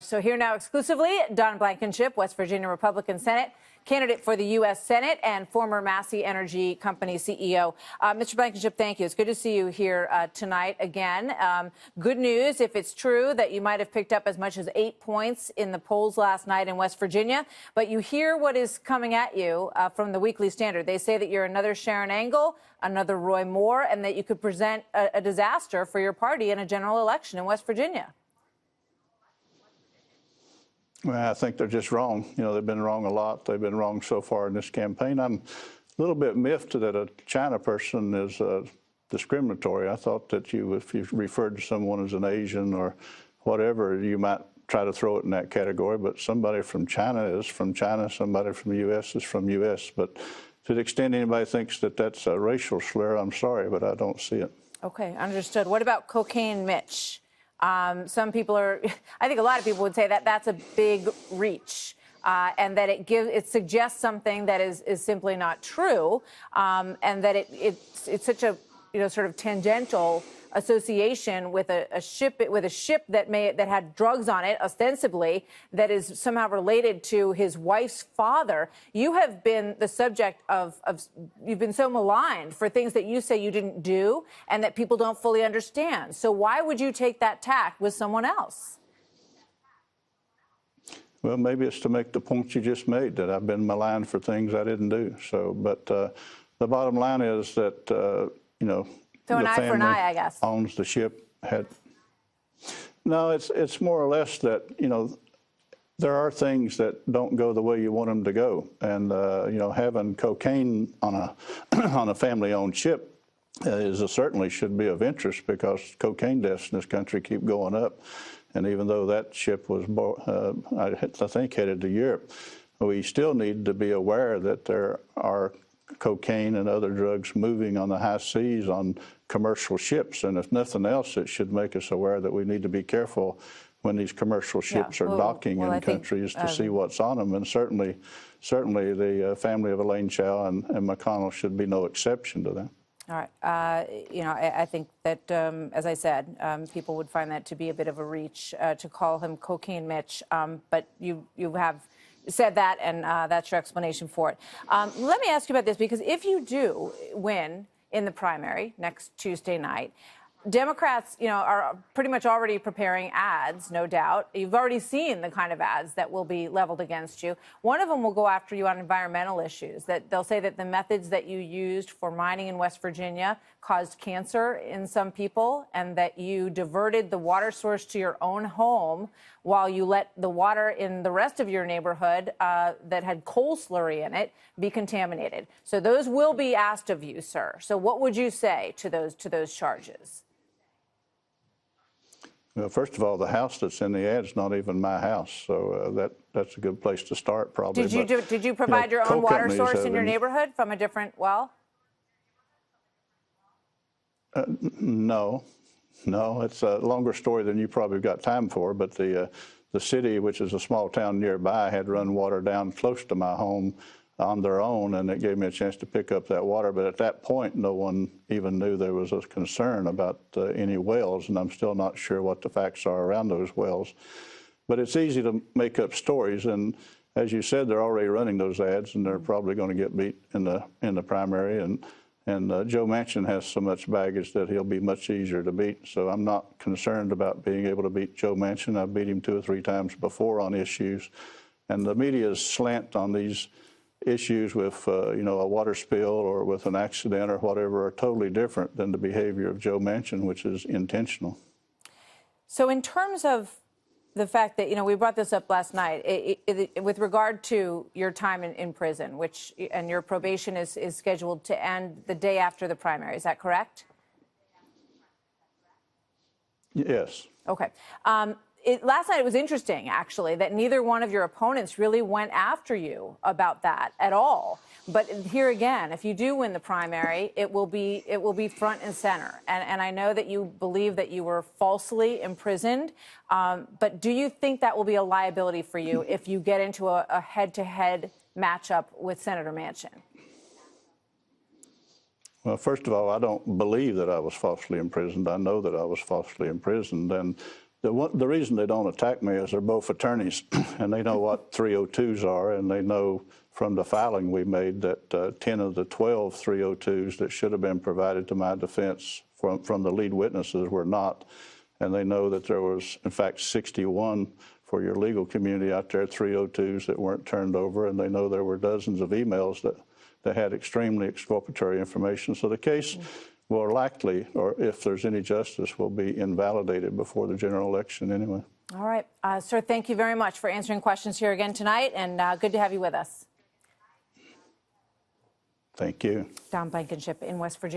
So here now exclusively, Don Blankenship, West Virginia Republican Senate candidate for the U.S. Senate and former Massey Energy Company CEO. Mr. Blankenship, thank you. It's good to see you here tonight again. Good news, if it's true, that you might have picked up as much as 8 points in the polls last night in West Virginia. But you hear what is coming at you from the Weekly Standard. They say that you're another Sharon Angle, another Roy Moore, and that you could present a disaster for your party in a general election in West Virginia. Well, I think they're just wrong. You know, they've been wrong a lot. They've been wrong so far in this campaign. I'm a little bit miffed that a China person is discriminatory. I thought that if you referred to someone as an Asian or whatever, you might try to throw it in that category. But somebody from China is from China. Somebody from the U.S. is from the U.S. But to the extent anybody thinks that that's a racial slur, I'm sorry, but I don't see it. Okay, understood. What about Cocaine Mitch? Some people are, I think a lot of people would say that that's a big reach, and that it suggests something that is simply not true, and that it's such a sort of tangential association with a ship that had drugs on it, ostensibly, that is somehow related to his wife's father. You have been the subject of you've been so maligned for things that you say you didn't do and that people don't fully understand. So why would you take that tack with someone else? Well, maybe it's to make the point you just made, that I've been maligned for things I didn't do. So, but the bottom line is that, so an eye for an eye, I guess. Owns the ship. No, it's more or less that, there are things that don't go the way you want them to go. And, having cocaine on a family-owned ship certainly should be of interest, because cocaine deaths in this country keep going up. And even though that ship was, I think, headed to Europe, we still need to be aware that there are cocaine and other drugs moving on the high seas on commercial ships. And if nothing else, it should make us aware that we need to be careful when these commercial ships are docking in countries to see what's on them. And certainly the family of Elaine Chao and McConnell should be no exception to that. All right. I think that, as I said, people would find that to be a bit of a reach to call him Cocaine Mitch. But you have said that, and that's your explanation for it. Let me ask you about this, because if you do win in the primary next Tuesday night, Democrats, are pretty much already preparing ads, no doubt. You've already seen the kind of ads that will be leveled against you. One of them will go after you on environmental issues, that they'll say that the methods that you used for mining in West Virginia caused cancer in some people, and that you diverted the water source to your own home while you let the water in the rest of your neighborhood that had coal slurry in it be contaminated. So those will be asked of you, sir. So what would you say to those charges? Well, first of all, the house that's in the ad is not even my house, so that's a good place to start, probably. Did you provide your own water source in your neighborhood from a different well? No, it's a longer story than you probably got time for. But the city, which is a small town nearby, had run water down close to my home on their own, and it gave me a chance to pick up that water. But at that point, no one even knew there was a concern about any wells, and I'm still not sure what the facts are around those wells. But it's easy to make up stories, and as you said, they're already running those ads, and they're probably going to get beat in the primary. And Joe Manchin has so much baggage that he'll be much easier to beat. So I'm not concerned about being able to beat Joe Manchin. I've beat him 2 or 3 times before on issues, and the media's slant on these issues with, a water spill or with an accident or whatever are totally different than the behavior of Joe Manchin, which is intentional. So in terms of the fact that, we brought this up last night, with regard to your time in prison, and your probation is scheduled to end the day after the primary, is that correct? Yes. Okay. Last night it was interesting, actually, that neither one of your opponents really went after you about that at all. But here again, if you do win the primary, it will be front and center. And I know that you believe that you were falsely imprisoned. But do you think that will be a liability for you if you get into a head-to-head matchup with Senator Manchin? Well, first of all, I don't believe that I was falsely imprisoned. I know that I was falsely imprisoned. And The reason they don't attack me is they're both attorneys, and they know what 302s are, and they know from the filing we made that 10 of the 12 302s that should have been provided to my defense from the lead witnesses were not. And they know that there was, in fact, 61 for your legal community out there, 302s that weren't turned over, and they know there were dozens of emails that had extremely exculpatory information. So the case will likely, or if there's any justice, will be invalidated before the general election anyway. All right. Sir, thank you very much for answering questions here again tonight, and good to have you with us. Thank you. Don Blankenship in West Virginia.